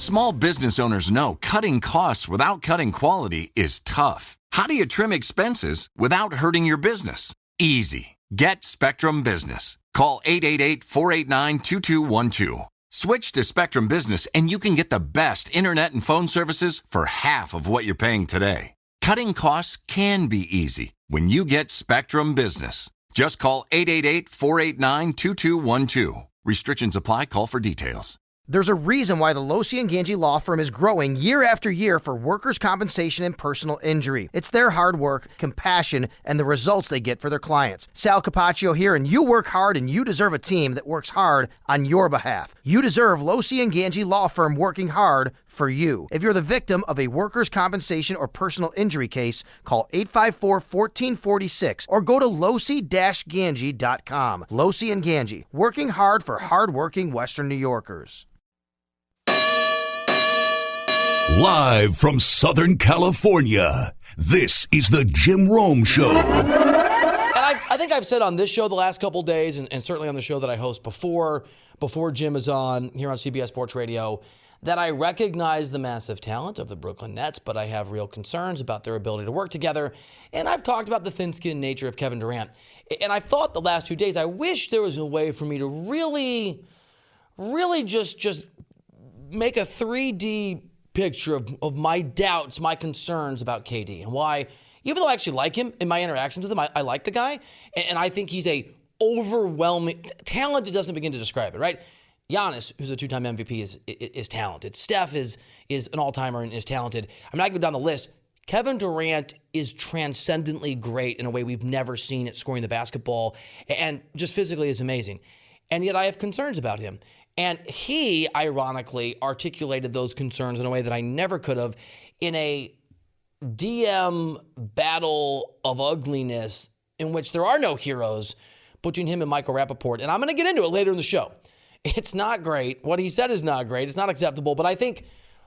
Small business owners know cutting costs without cutting quality is tough. How do you trim expenses without hurting your business? Easy. Get Spectrum Business. Call 888-489-2212. Switch to Spectrum Business and you can get the best internet and phone services for half of what you're paying today. Cutting costs can be easy when you get Spectrum Business. Just call 888-489-2212. Restrictions apply. Call for details. There's a reason why the Losi & Ganji Law Firm is growing year after year for workers' compensation and personal injury. It's their hard work, compassion, and the results they get for their clients. Sal Capaccio here, and you work hard and you deserve a team that works hard on your behalf. You deserve Losi & Ganji Law Firm working hard for you. If you're the victim of a workers' compensation or personal injury case, call 854-1446 or go to losi-ganji.com. Losi & Ganji, working hard for hardworking Western New Yorkers. Live from Southern California, this is the Jim Rome Show. And I think I've said on this show the last couple days, and certainly on the show that I host before Jim is on here on CBS Sports Radio, that I recognize the massive talent of the Brooklyn Nets, but I have real concerns about their ability to work together. And I've talked about the thin-skinned nature of Kevin Durant. And I thought the last 2 days, I wish there was a way for me to really just make a 3D picture of my doubts, my concerns about KD, and why, even though I actually like him in my interactions with him, I like the guy, and I think he's a overwhelming talent. It doesn't begin to describe it, right? Giannis, who's a two-time MVP, is talented. Steph is an all-timer and is talented. I'm not going to go down the list. Kevin Durant is transcendently great in a way we've never seen at scoring the basketball, and just physically is amazing. And yet I have concerns about him. And he, ironically, articulated those concerns in a way that I never could have in a DM battle of ugliness in which there are no heroes between him and Michael Rappaport. And I'm going to get into it later in the show. It's not great. What he said is not great. It's not acceptable. But I think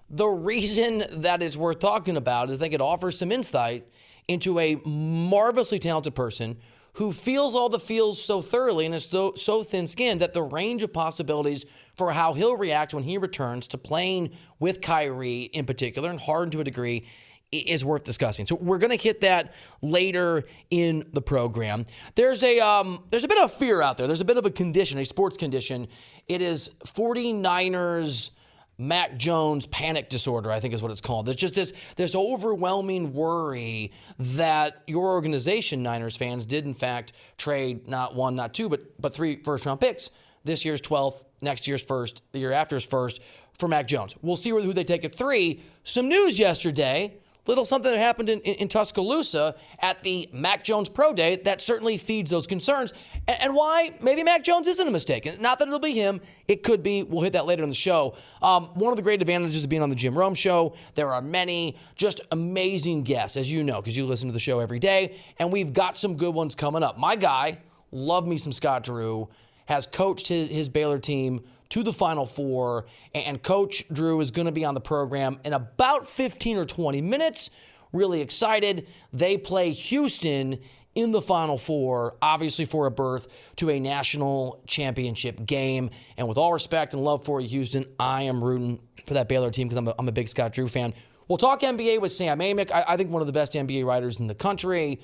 the reason that it's worth talking about is I think it offers some insight into a marvelously talented person who feels all the feels so thoroughly and is so thin-skinned that the range of possibilities for how he'll react when he returns to playing with Kyrie in particular, and Harden to a degree, is worth discussing. So we're going to hit that later in the program. There's a bit of fear out there. There's a bit of a condition, a sports condition. It is 49ers Mac Jones panic disorder, I think is what it's called. There's just this overwhelming worry that your organization, Niners fans, did in fact trade not one, not two, but 3 first-round picks. This year's 12th, next year's first, the year after's first for Mac Jones. We'll see who they take at 3. Some news yesterday, little something that happened in Tuscaloosa at the Mac Jones Pro Day that certainly feeds those concerns. And why maybe Mac Jones isn't a mistake. Not that it'll be him. It could be. We'll hit that later in the show. One of the great advantages of being on the Jim Rome Show, there are many just amazing guests, as you know, because you listen to the show every day. And we've got some good ones coming up. My guy, love me some Scott Drew, has coached his Baylor team to the Final Four, and Coach Drew is going to be on the program in about 15 or 20 minutes. Really excited. They play Houston in the Final Four, obviously for a berth to a national championship game. And with all respect and love for Houston, I am rooting for that Baylor team because I'm a big Scott Drew fan. We'll talk NBA with Sam Amick. I think one of the best NBA writers in the country,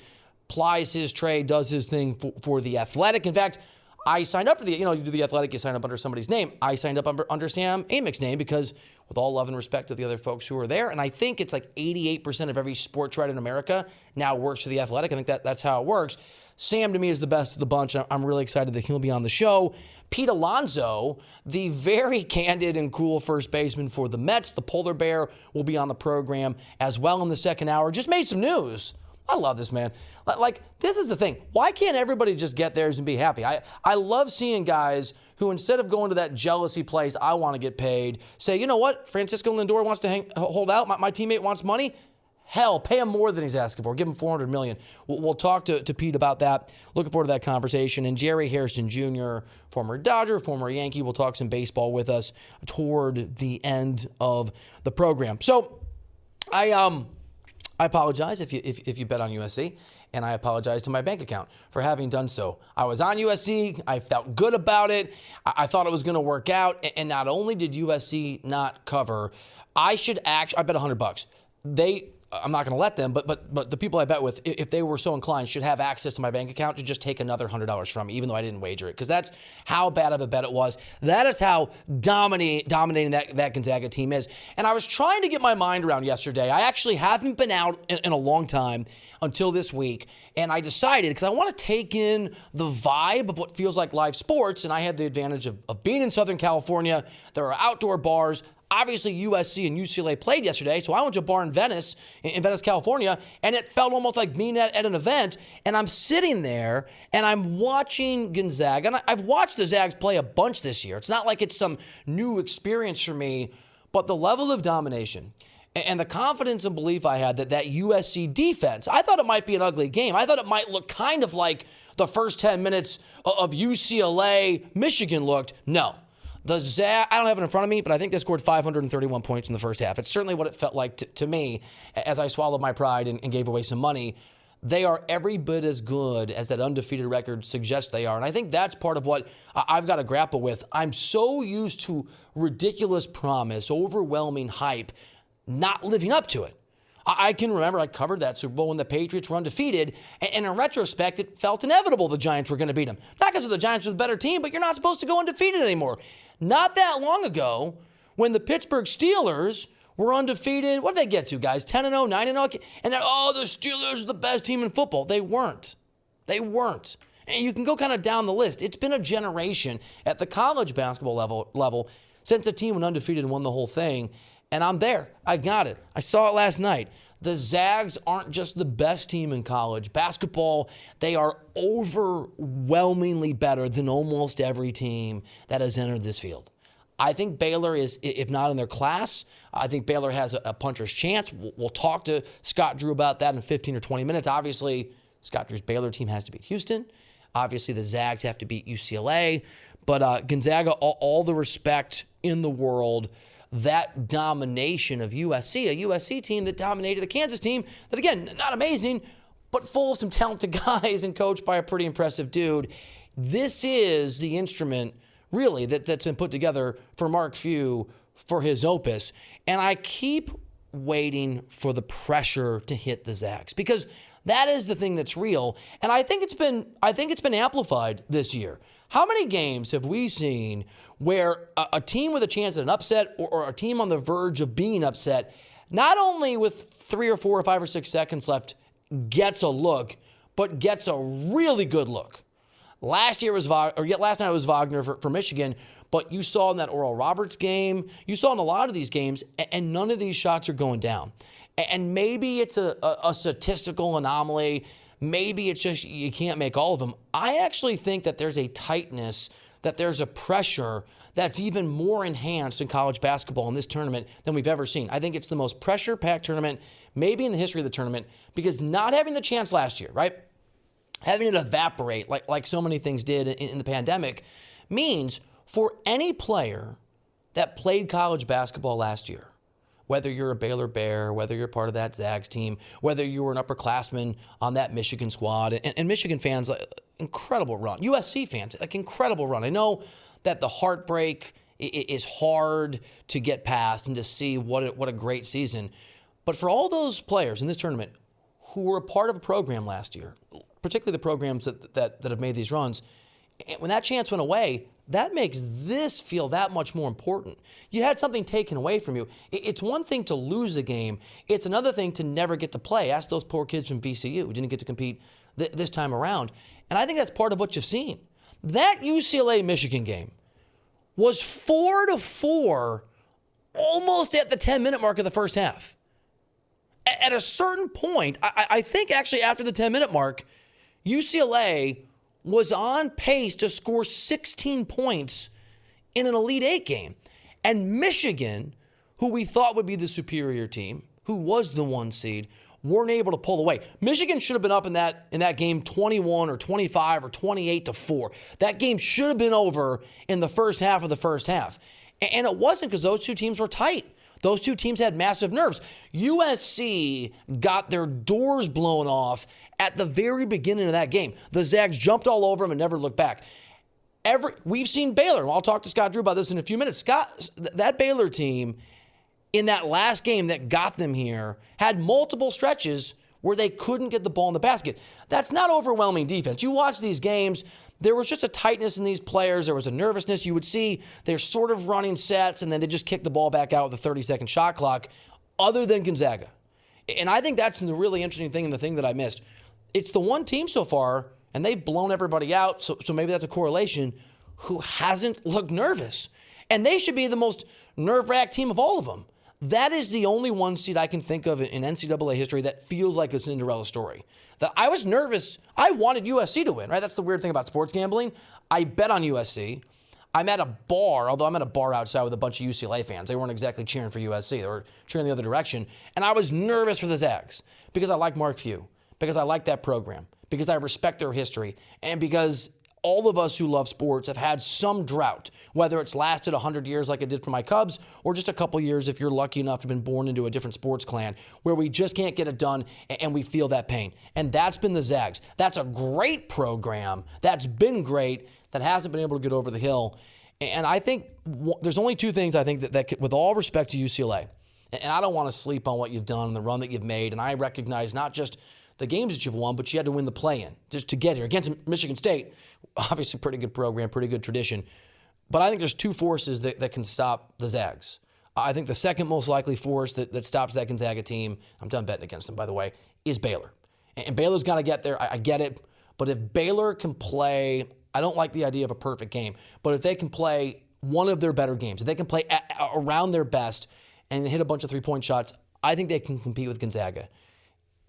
plies his trade, does his thing for The Athletic. In fact, I signed up for you do The Athletic, you sign up under somebody's name. I signed up under Sam Amick's name because with all love and respect to the other folks who are there, and I think it's like 88% of every sports writer in America now works for The Athletic. I think that's how it works. Sam, to me, is the best of the bunch. I'm really excited that he'll be on the show. Pete Alonso, the very candid and cool first baseman for the Mets, the polar bear, will be on the program as well in the second hour. Just made some news. I love this, man. Like, this is the thing. Why can't everybody just get theirs and be happy? I love seeing guys who, instead of going to that jealousy place, I want to get paid, say, you know what? Francisco Lindor wants to hold out. My teammate wants money. Hell, pay him more than he's asking for. Give him $400 million. We'll talk to Pete about that. Looking forward to that conversation. And Jerry Hairston Jr., former Dodger, former Yankee, will talk some baseball with us toward the end of the program. So I I apologize if you bet on USC, and I apologize to my bank account for having done so. I was on USC. I felt good about it. I thought it was going to work out, and not only did USC not cover, I bet $100. I'm not going to let them, but the people I bet with, if they were so inclined, should have access to my bank account to just take another $100 from me, even though I didn't wager it, because that's how bad of a bet it was. That is how dominating that Gonzaga team is. And I was trying to get my mind around yesterday. I actually haven't been out in a long time until this week, and I decided, because I want to take in the vibe of what feels like live sports, and I had the advantage of being in Southern California. There are outdoor bars. Obviously, USC and UCLA played yesterday, so I went to a bar in Venice, California, and it felt almost like being at an event. And I'm sitting there, and I'm watching Gonzaga. And I've watched the Zags play a bunch this year. It's not like it's some new experience for me, but the level of domination and the confidence and belief I had that USC defense, I thought it might be an ugly game. I thought it might look kind of like the first 10 minutes of UCLA Michigan looked. No. The Zags, I don't have it in front of me, but I think they scored 531 points in the first half. It's certainly what it felt like to me as I swallowed my pride and gave away some money. They are every bit as good as that undefeated record suggests they are. And I think that's part of what I've got to grapple with. I'm so used to ridiculous promise, overwhelming hype, not living up to it. I can remember I covered that Super Bowl when the Patriots were undefeated, and in retrospect, it felt inevitable the Giants were going to beat them. Not because the Giants were the better team, but you're not supposed to go undefeated anymore. Not that long ago, when the Pittsburgh Steelers were undefeated, what did they get to, guys? 10-0, 9-0? And then, the Steelers are the best team in football. They weren't. And you can go kind of down the list. It's been a generation at the college basketball level since a team went undefeated and won the whole thing. And I'm there. I got it. I saw it last night. The Zags aren't just the best team in college basketball. They are overwhelmingly better than almost every team that has entered this field. I think Baylor is, if not in their class, I think Baylor has a puncher's chance. We'll talk to Scott Drew about that in 15 or 20 minutes. Obviously, Scott Drew's Baylor team has to beat Houston. Obviously, the Zags have to beat UCLA. But Gonzaga, all the respect in the world. That domination of USC, a USC team that dominated a Kansas team that, again, not amazing, but full of some talented guys and coached by a pretty impressive dude. This is the instrument, really, that's been put together for Mark Few for his opus. And I keep waiting for the pressure to hit the Zags, because that is the thing that's real. And I think it's been amplified this year. How many games have we seen where a team with a chance at an upset or a team on the verge of being upset, not only with 3 or 4 or 5 or 6 seconds left, gets a look, but gets a really good look? Last night was Wagner for Michigan, but you saw in that Oral Roberts game, you saw in a lot of these games, and none of these shots are going down. And maybe it's a statistical anomaly. Maybe it's just you can't make all of them. I actually think that there's a tightness, that there's a pressure that's even more enhanced in college basketball in this tournament than we've ever seen. I think it's the most pressure-packed tournament maybe in the history of the tournament, because not having the chance last year, right, having it evaporate like so many things did in the pandemic, means for any player that played college basketball last year, whether you're a Baylor Bear, whether you're part of that Zags team, whether you were an upperclassman on that Michigan squad, and Michigan fans, incredible run. USC fans, incredible run. I know that the heartbreak is hard to get past and to see what a great season. But for all those players in this tournament who were a part of a program last year, particularly the programs that have made these runs, when that chance went away, that makes this feel that much more important. You had something taken away from you. It's one thing to lose a game. It's another thing to never get to play. Ask those poor kids from VCU who didn't get to compete this time around. And I think that's part of what you've seen. That UCLA-Michigan game was 4-4 almost at the 10-minute mark of the first half. At a certain point, I think actually after the 10-minute mark, UCLA was on pace to score 16 points in an Elite Eight game. And Michigan, who we thought would be the superior team, who was the 1 seed, weren't able to pull away. Michigan should have been up in that game 21 or 25 or 28-4. That game should have been over in the first half of the first half. And it wasn't, because those two teams were tight. Those two teams had massive nerves. USC got their doors blown off at the very beginning of that game. The Zags jumped all over them and never looked back. We've seen Baylor. I'll talk to Scott Drew about this in a few minutes. That Baylor team in that last game that got them here had multiple stretches where they couldn't get the ball in the basket. That's not overwhelming defense. You watch these games, there was just a tightness in these players. There was a nervousness. You would see they're sort of running sets, and then they just kick the ball back out with a 30-second shot clock, other than Gonzaga. And I think that's the really interesting thing and the thing that I missed. It's the one team so far, and they've blown everybody out, so maybe that's a correlation, who hasn't looked nervous. And they should be the most nerve-wracked team of all of them. That is the only one seed I can think of in NCAA history that feels like a Cinderella story. That I was nervous. I wanted USC to win, right? That's the weird thing about sports gambling. I bet on USC. I'm at a bar, although I'm at a bar outside with a bunch of UCLA fans. They weren't exactly cheering for USC. They were cheering the other direction. And I was nervous for the Zags because I like Mark Few, because I like that program, because I respect their history, and because all of us who love sports have had some drought, whether it's lasted 100 years like it did for my Cubs, or just a couple years if you're lucky enough to have been born into a different sports clan, where we just can't get it done and we feel that pain. And that's been the Zags. That's a great program. That's been great. That hasn't been able to get over the hill. And I think there's only two things I think that with all respect to UCLA, and I don't want to sleep on what you've done and the run that you've made, and I recognize not just the games that you've won, but you had to win the play-in just to get here. Against Michigan State, obviously pretty good program, pretty good tradition. But I think there's two forces that can stop the Zags. I think the second most likely force that stops that Gonzaga team, I'm done betting against them, by the way, is Baylor. And Baylor's got to get there. I get it. But if Baylor can play, I don't like the idea of a perfect game, but if they can play one of their better games, if they can play around their best and hit a bunch of three-point shots, I think they can compete with Gonzaga.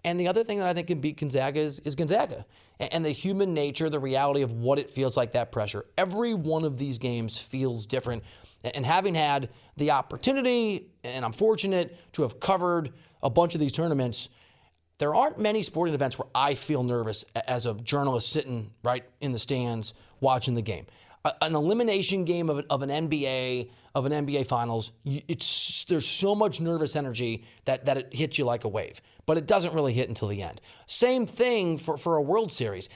And the other thing that I think can beat Gonzaga is Gonzaga. And the human nature, the reality of what it feels like, that pressure. Every one of these games feels different. And having had the opportunity, and I'm fortunate to have covered a bunch of these tournaments, there aren't many sporting events where I feel nervous as a journalist sitting right in the stands watching the game. An elimination game of an NBA Finals, there's so much nervous energy that it hits you like a wave. But it doesn't really hit until the end. Same thing for a World Series,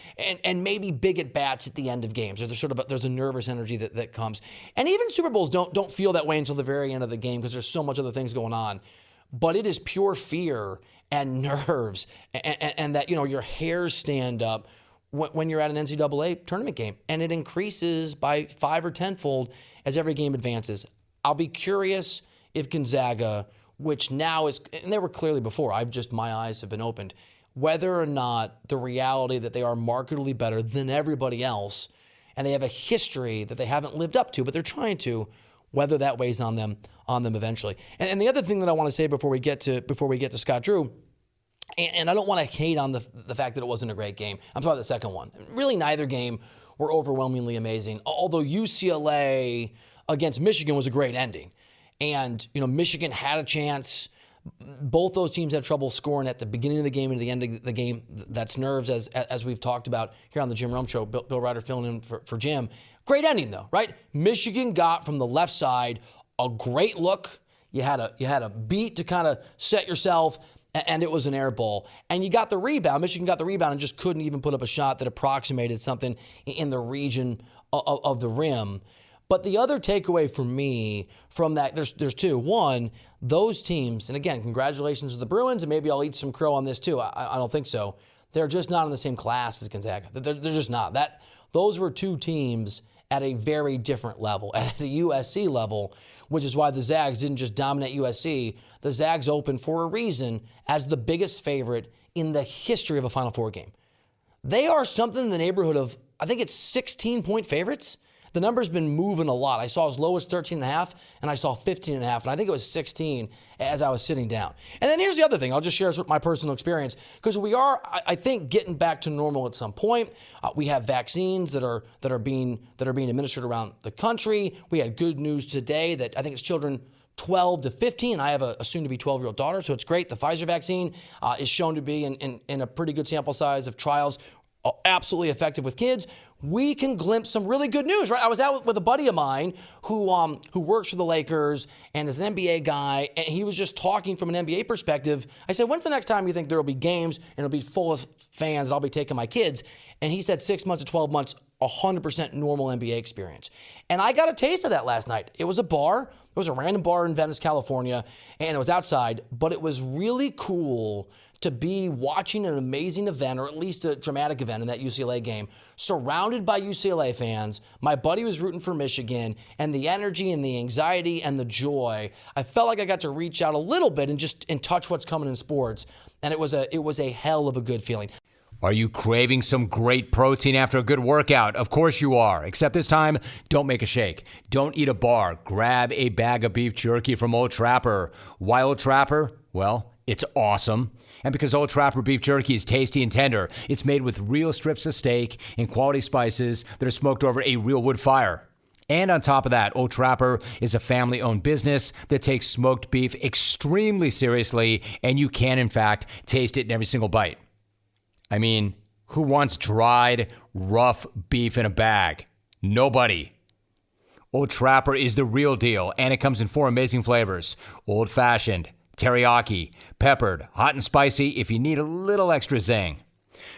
and maybe big at bats at the end of games. There's a nervous energy that comes, and even Super Bowls don't feel that way until the very end of the game because there's so much other things going on. But it is pure fear and nerves, and that your hairs stand up when you're at an NCAA tournament game, and it increases by 5 or 10-fold as every game advances. I'll be curious if Gonzaga, which now is, and they were clearly before, my eyes have been opened, whether or not the reality that they are markedly better than everybody else, and they have a history that they haven't lived up to, but they're trying to, whether that weighs on them eventually. And the other thing that I want to say before we get to Scott Drew, and I don't want to hate on the fact that it wasn't a great game. I'm talking about the second one. Really, neither game were overwhelmingly amazing, although UCLA against Michigan was a great ending. And, Michigan had a chance. Both those teams had trouble scoring at the beginning of the game and at the end of the game. That's nerves, as we've talked about here on the Jim Rome Show. Bill Ryder filling in for Jim. Great ending, though, right? Michigan got from the left side a great look. You had a beat to kind of set yourself, and it was an air ball. And you got the rebound. Michigan got the rebound and just couldn't even put up a shot that approximated something in the region of the rim. But the other takeaway for me from that, there's two. One, those teams, and again, congratulations to the Bruins, and maybe I'll eat some crow on this too. I don't think so. They're just not in the same class as Gonzaga. They're just not. Those were two teams at a very different level, at a USC level, which is why the Zags didn't just dominate USC. The Zags opened for a reason as the biggest favorite in the history of a Final Four game. They are something in the neighborhood of, I think it's 16-point favorites. The number's been moving a lot. I saw as low as 13.5, and I saw 15.5, and I think it was 16 as I was sitting down. And then here's the other thing. I'll just share my personal experience, because we are, I think, getting back to normal at some point. We have vaccines that are being administered around the country. We had good news today that I think it's children 12 to 15. I have a soon-to-be 12-year-old daughter, so it's great. The Pfizer vaccine is shown to be in a pretty good sample size of trials absolutely effective with kids, we can glimpse some really good news, right? I was out with a buddy of mine who works for the Lakers and is an NBA guy, and he was just talking from an NBA perspective. I said, when's the next time you think there will be games and it'll be full of fans and I'll be taking my kids? And he said 6 months to 12 months, 100% normal NBA experience. And I got a taste of that last night. It was a bar. It was a random bar in Venice, California, and it was outside, but it was really cool to be watching an amazing event, or at least a dramatic event in that UCLA game, surrounded by UCLA fans. My buddy was rooting for Michigan, and the energy and the anxiety and the joy, I felt like I got to reach out a little bit and touch what's coming in sports, and it was a hell of a good feeling. Are you craving some great protein after a good workout? Of course you are, except this time, don't make a shake. Don't eat a bar. Grab a bag of beef jerky from Old Trapper. Why Old Trapper? Well, it's awesome. And because Old Trapper beef jerky is tasty and tender, it's made with real strips of steak and quality spices that are smoked over a real wood fire. And on top of that, Old Trapper is a family-owned business that takes smoked beef extremely seriously, and you can, in fact, taste it in every single bite. I mean, who wants dried, rough beef in a bag? Nobody. Old Trapper is the real deal, and it comes in 4 amazing flavors: old-fashioned, teriyaki, peppered, hot and spicy if you need a little extra zing.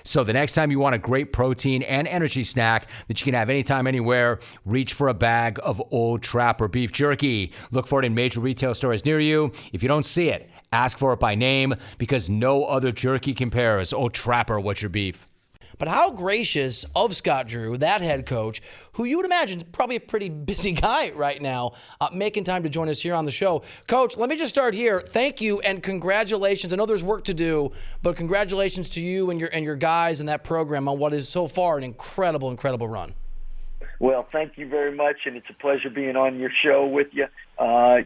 So the next time you want a great protein and energy snack that you can have anytime, anywhere, reach for a bag of Old Trapper beef jerky. Look for it in major retail stores near you. If you don't see it, ask for it by name, because no other jerky compares. Old Trapper, what's your beef? But how gracious of Scott Drew, that head coach, who you would imagine is probably a pretty busy guy right now, making time to join us here on the show. Coach, let me just start here. Thank you and congratulations. I know there's work to do, but congratulations to you and your guys and that program on what is so far an incredible, incredible run. Well, thank you very much, and it's a pleasure being on your show with you. When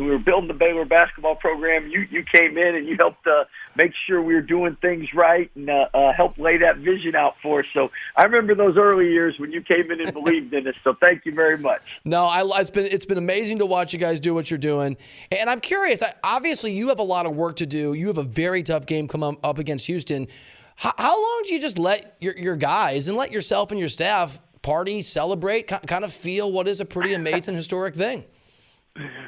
we were building the Baylor basketball program, you came in and you helped make sure we were doing things right and helped lay that vision out for us. So I remember those early years when you came in and believed in us. So thank you very much. No, it's been amazing to watch you guys do what you're doing. And I'm curious, obviously you have a lot of work to do. You have a very tough game come up against Houston. How long do you just let your guys and let yourself and your staff party, celebrate, kind of feel what is a pretty amazing historic thing?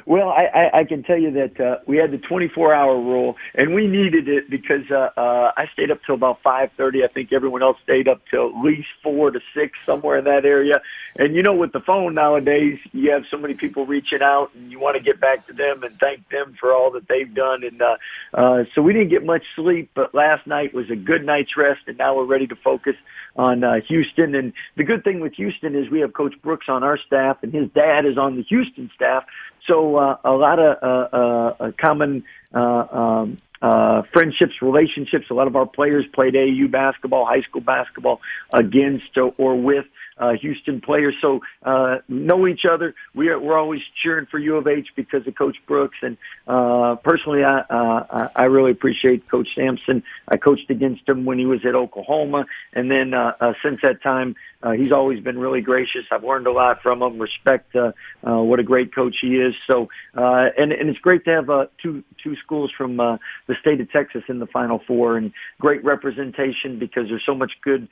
Well, I can tell you that we had the 24-hour rule, and we needed it because I stayed up till about 5:30. I think everyone else stayed up till at least 4 to 6, somewhere in that area. And, with the phone nowadays, you have so many people reaching out, and you want to get back to them and thank them for all that they've done. And so we didn't get much sleep, but last night was a good night's rest, and now we're ready to focus on Houston. And the good thing with Houston is we have Coach Brooks on our staff, and his dad is on the Houston staff. So a lot of common friendships, relationships. A lot of our players played AAU basketball, high school basketball against or with Houston players. So know each other. We're always cheering for U of H because of Coach Brooks. And personally, I really appreciate Coach Sampson. I coached against him when he was at Oklahoma. And then since that time, he's always been really gracious. I've learned a lot from him. Respect what a great coach he is. So and it's great to have two schools from the state of Texas in the Final Four, and great representation because there's so much good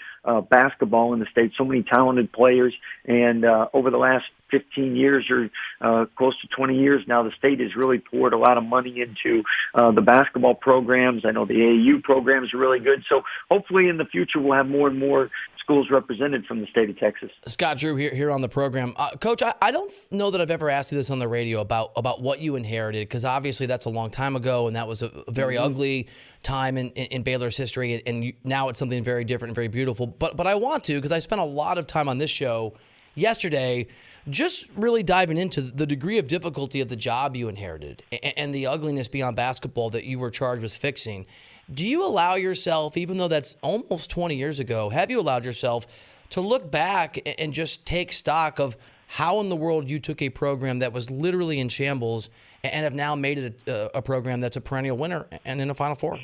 basketball in the state, so many talented players. And over the last 15 years or close to 20 years now, the state has really poured a lot of money into the basketball programs. I know the AAU programs are really good. So hopefully in the future we'll have more and more schools represented from the state of Texas. Scott Drew here on the program. Coach, I don't know that I've ever asked you this on the radio about what you inherited, because obviously that's a long time ago, and that was a very ugly time in Baylor's history, and now it's something very different and very beautiful. But I want to, because I spent a lot of time on this show yesterday just really diving into the degree of difficulty of the job you inherited and the ugliness beyond basketball that you were charged with fixing. Do you allow yourself, even though that's almost 20 years ago, have you allowed yourself to look back and just take stock of how in the world you took a program that was literally in shambles and have now made it a program that's a perennial winner and in a Final Four?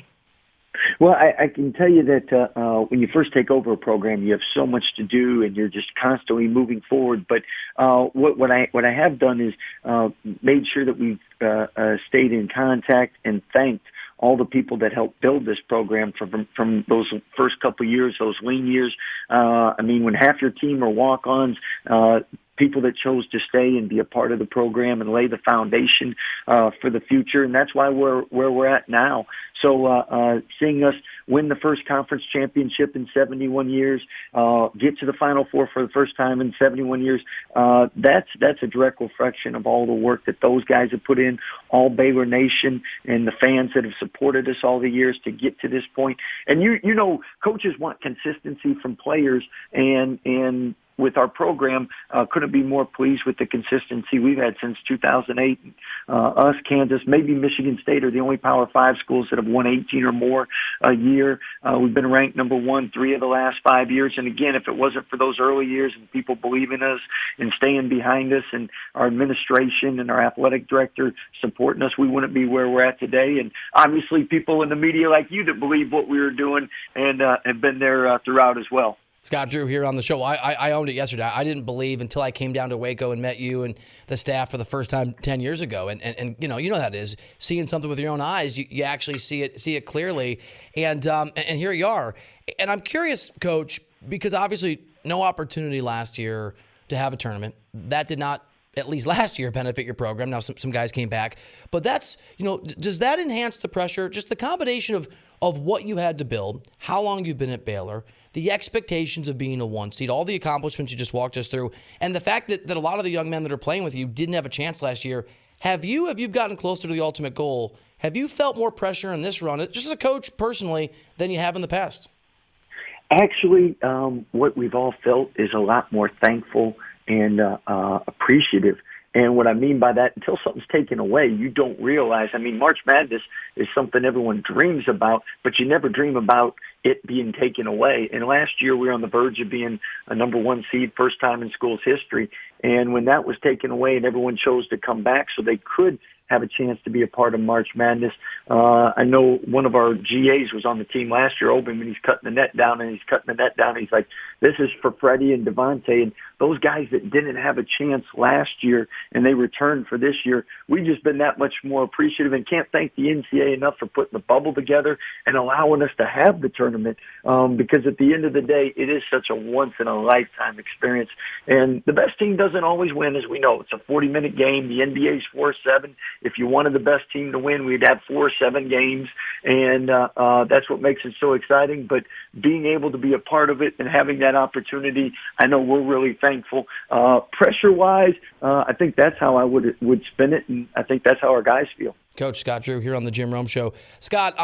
Well, I can tell you that when you first take over a program, you have so much to do, and you're just constantly moving forward. But what I have done is made sure that we've stayed in contact and thanked all the people that helped build this program from those first couple of years, those lean years. I mean, when half your team are walk-ons, people that chose to stay and be a part of the program and lay the foundation for the future, and that's why we're where we're at now. So seeing us win the first conference championship in 71 years, get to the Final Four for the first time in 71 years, that's a direct reflection of all the work that those guys have put in, all Baylor Nation and the fans that have supported us all the years to get to this point. And you know, coaches want consistency from players, and with our program, couldn't be more pleased with the consistency we've had since 2008. Us, Kansas, maybe Michigan State are the only Power 5 schools that have won 18 or more a year. We've been ranked number 1 3 of the last 5 years. And again, if it wasn't for those early years and people believing us and staying behind us and our administration and our athletic director supporting us, we wouldn't be where we're at today. And obviously people in the media like you that believe what we were doing and have been there throughout as well. Scott Drew here on the show. I owned it yesterday. I didn't believe until I came down to Waco and met you and the staff for the first time 10 years ago. And you know how that is. Seeing something with your own eyes, you actually see it clearly. And here you are. And I'm curious, Coach, because obviously no opportunity last year to have a tournament. That did not, at least last year, benefit your program. Now some guys came back. But that's, does that enhance the pressure? Just the combination of what you had to build, how long you've been at Baylor, the expectations of being a 1 seed, all the accomplishments you just walked us through, and the fact that a lot of the young men that are playing with you didn't have a chance last year. Have you gotten closer to the ultimate goal? Have you felt more pressure in this run, just as a coach personally, than you have in the past? Actually, what we've all felt is a lot more thankful and appreciative. And what I mean by that, until something's taken away, you don't realize. I mean, March Madness is something everyone dreams about, but you never dream about it being taken away. And last year we were on the verge of being a number 1 seed, first time in school's history. And when that was taken away and everyone chose to come back so they could have a chance to be a part of March Madness. I know one of our GAs was on the team last year, Obin, and he's cutting the net down, and he's like, this is for Freddie and Devontae. And those guys that didn't have a chance last year and they returned for this year, we've just been that much more appreciative and can't thank the NCAA enough for putting the bubble together and allowing us to have the tournament, because at the end of the day, it is such a once-in-a-lifetime experience. And the best team doesn't always win, as we know. It's a 40-minute game. The NBA's 4-7. If you wanted the best team to win, we'd have 4 or 7 games, and that's what makes it so exciting. But being able to be a part of it and having that opportunity, I know we're really thankful. Pressure-wise, I think that's how I would spin it, and I think that's how our guys feel. Coach Scott Drew here on the Jim Rome Show. Scott,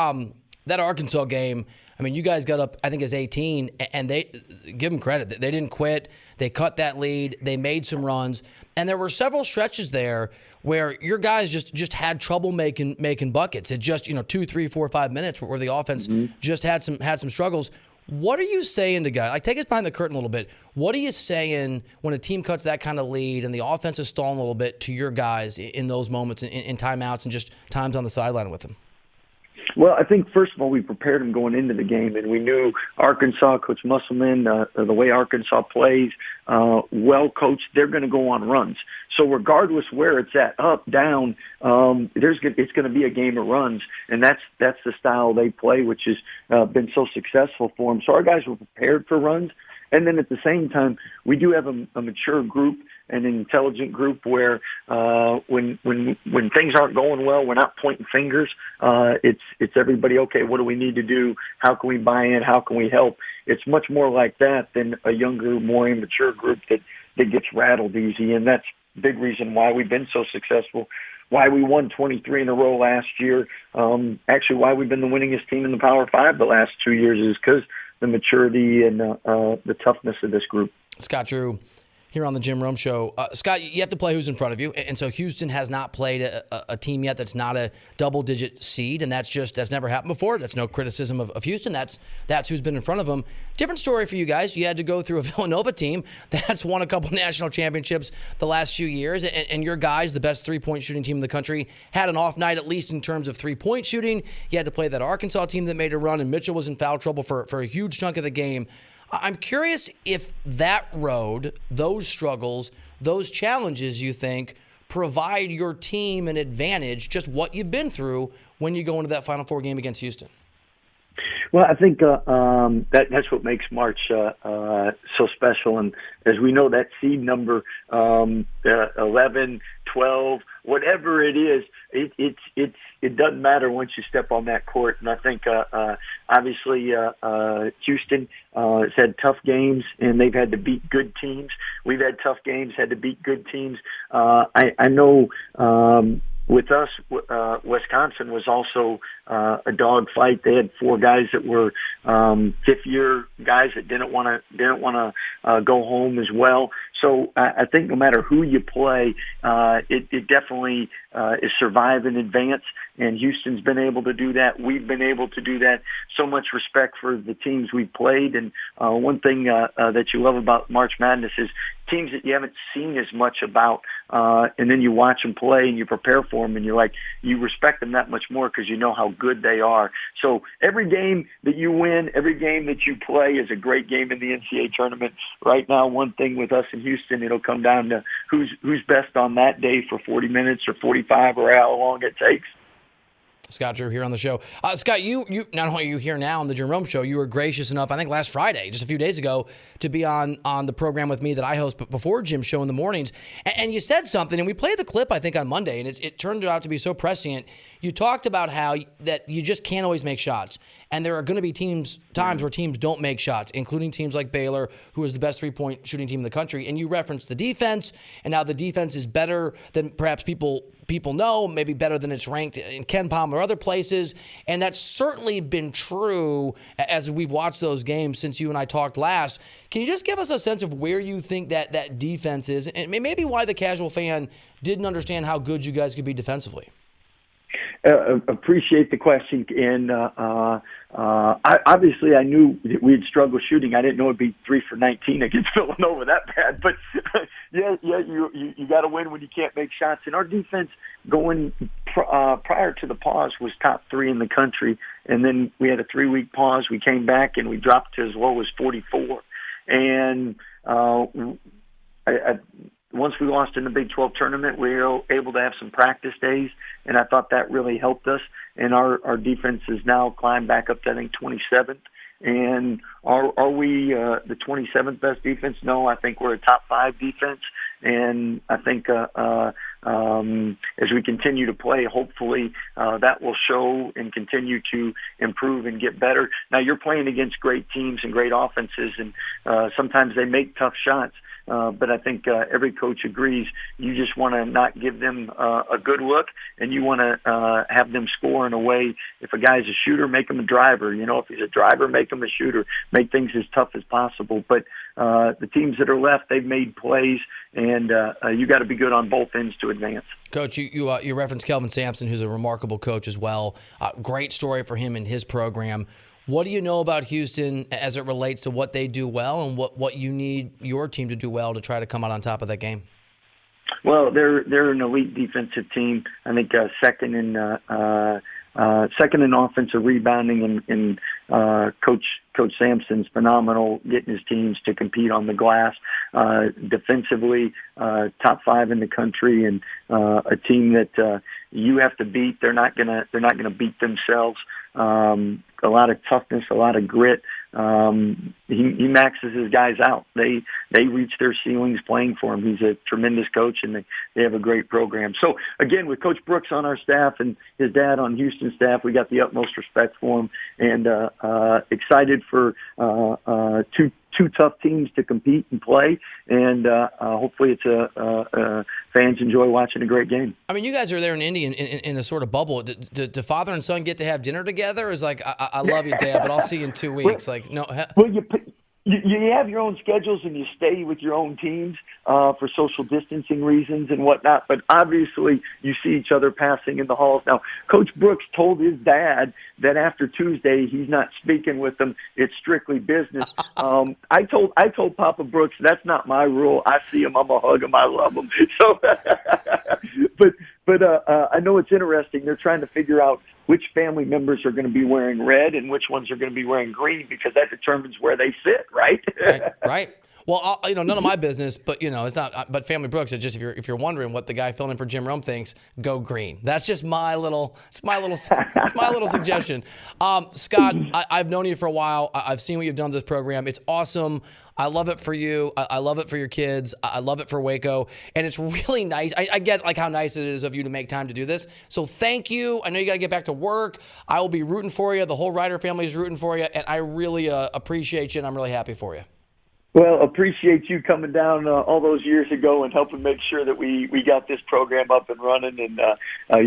that Arkansas game, I mean, you guys got up, I think, as 18, and they give them credit. They didn't quit. They cut that lead. They made some runs, and there were several stretches there where your guys just had trouble making buckets. It just 2, 3, 4, 5 minutes where the offense just had some struggles. What are you saying to guys? Like, take us behind the curtain a little bit. What are you saying when a team cuts that kind of lead and the offense is stalling a little bit to your guys in those moments, in timeouts and just times on the sideline with them? Well, I think, first of all, we prepared them going into the game, and we knew Arkansas, Coach Musselman, the way Arkansas plays, well coached, they're going to go on runs. So regardless where it's at, up, down, it's going to be a game of runs, and that's the style they play, which has been so successful for them. So our guys were prepared for runs. And then at the same time, we do have a mature group and an intelligent group where when things aren't going well, we're not pointing fingers. It's everybody, okay, what do we need to do? How can we buy in? How can we help? It's much more like that than a younger, more immature group that gets rattled easy. And that's a big reason why we've been so successful, why we won 23 in a row last year. Actually, why we've been the winningest team in the Power 5 the last 2 years is because the maturity and the toughness of this group. Scott Drew here on the Jim Rome Show. Scott, you have to play who's in front of you, and so Houston has not played a team yet that's not a double-digit seed, and that's never happened before. That's no criticism of Houston. That's who's been in front of them. Different story for you guys. You had to go through a Villanova team that's won a couple national championships the last few years, and your guys, the best three-point shooting team in the country, had an off night, at least in terms of three-point shooting. You had to play that Arkansas team that made a run, and Mitchell was in foul trouble for a huge chunk of the game. I'm curious if that road, those struggles, those challenges, you think, provide your team an advantage, just what you've been through when you go into that Final Four game against Houston? Well, I think that's what makes March so special. And as we know, that seed number, 11, 12, whatever it is, it doesn't matter once you step on that court. And I think obviously Houston has had tough games, and they've had to beat good teams. We've had tough games, had to beat good teams. I know. With us, Wisconsin was also a dog fight. They had 4 guys that were fifth-year guys that didn't want to go home as well. So I think no matter who you play, it definitely is survive and advance. And Houston's been able to do that. We've been able to do that. So much respect for the teams we've played. And one thing that you love about March Madness is teams that you haven't seen as much about, and then you watch them play and you prepare for them, and you respect them that much more because you know how good they are. So every game that you win, every game that you play is a great game in the NCAA tournament. Right now, one thing with us in Houston, it'll come down to who's best on that day for 40 minutes or 45 or how long it takes. Scott Drew here on the show. Scott, you not only are you here now on the Jim Rome Show, you were gracious enough, I think last Friday, just a few days ago, to be on the program with me that I host before Jim's show in the mornings. And you said something, and we played the clip, I think, on Monday, and it turned out to be so prescient. You talked about how that you just can't always make shots. And there are going to be times where teams don't make shots, including teams like Baylor, who is the best three-point shooting team in the country. And you referenced the defense, and how the defense is better than perhaps people know, maybe better than it's ranked in KenPom or other places. And that's certainly been true as we've watched those games since you and I talked last. Can you just give us a sense of where you think that defense is, and maybe why the casual fan didn't understand how good you guys could be defensively? Appreciate the question, and obviously I knew that we'd struggle shooting. I didn't know it'd be 3 for 19 against Villanova that bad, but you got to win when you can't make shots. And our defense going prior to the pause was top 3 in the country, and then we had a 3-week pause. We came back and we dropped to as low as 44, and once we lost in the Big 12 tournament, we were able to have some practice days, and I thought that really helped us. And our defense has now climbed back up to, I think, 27th. And are we the 27th best defense? No, I think we're a top 5 defense. And I think as we continue to play, hopefully that will show and continue to improve and get better. Now, you're playing against great teams and great offenses, and sometimes they make tough shots. But I think every coach agrees you just want to not give them a good look, and you want to have them score in a way. If a guy's a shooter, make him a driver. If he's a driver, make him a shooter. Make things as tough as possible. But the teams that are left, they've made plays, and you got to be good on both ends to advance. Coach, you referenced Kelvin Sampson, who's a remarkable coach as well. Great story for him and his program. What do you know about Houston as it relates to what they do well and what you need your team to do well to try to come out on top of that game? Well, they're an elite defensive team. I think second in offensive rebounding, and Coach Sampson's phenomenal getting his teams to compete on the glass. Defensively, top 5 in the country, and a team that you have to beat. They're not gonna beat themselves. A lot of toughness, a lot of grit. He maxes his guys out. They reach their ceilings playing for him. He's a tremendous coach, and they have a great program. So, again, with Coach Brooks on our staff and his dad on Houston's staff, we got the utmost respect for him, and excited for two tough teams to compete and play, and hopefully it's fans enjoy watching a great game. I mean, you guys are there in Indy in a sort of bubble. Do father and son get to have dinner together? It's like, I love you, Dad, but I'll see you in 2 weeks. Like, no. Well, you have your own schedules, and you stay with your own teams for social distancing reasons and whatnot. But obviously, you see each other passing in the halls. Now, Coach Brooks told his dad that after Tuesday, he's not speaking with them. It's strictly business. I told Papa Brooks that's not my rule. I see him, I'm gonna hug him, I love him. So, but I know it's interesting. They're trying to figure out which family members are going to be wearing red and which ones are going to be wearing green, because that determines where they sit, right? Right. Well, none of my business, but it's not. But Family Brooks, it's just if you're wondering what the guy filling in for Jim Rome thinks, go green. That's just my little suggestion. Scott, I've known you for a while. I've seen what you've done to this program. It's awesome. I love it for you. I love it for your kids. I love it for Waco. And it's really nice. I get how nice it is of you to make time to do this. So thank you. I know you got to get back to work. I will be rooting for you. The whole Ryder family is rooting for you. And I really appreciate you, and I'm really happy for you. Well, appreciate you coming down all those years ago and helping make sure that we got this program up and running. And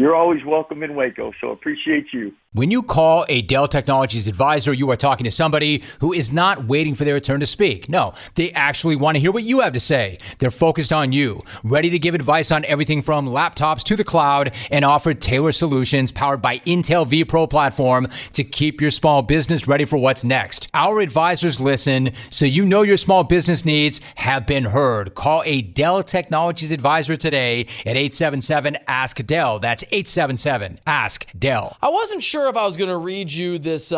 you're always welcome in Waco, so appreciate you. When you call a Dell Technologies advisor, you are talking to somebody who is not waiting for their turn to speak. No, they actually want to hear what you have to say. They're focused on you, ready to give advice on everything from laptops to the cloud, and offer tailored solutions powered by Intel vPro platform to keep your small business ready for what's next. Our advisors listen, so you know your small business needs have been heard. Call a Dell Technologies advisor today at 877-ASK-DELL. That's 877-ASK-DELL. I wasn't sure if I was going to read you this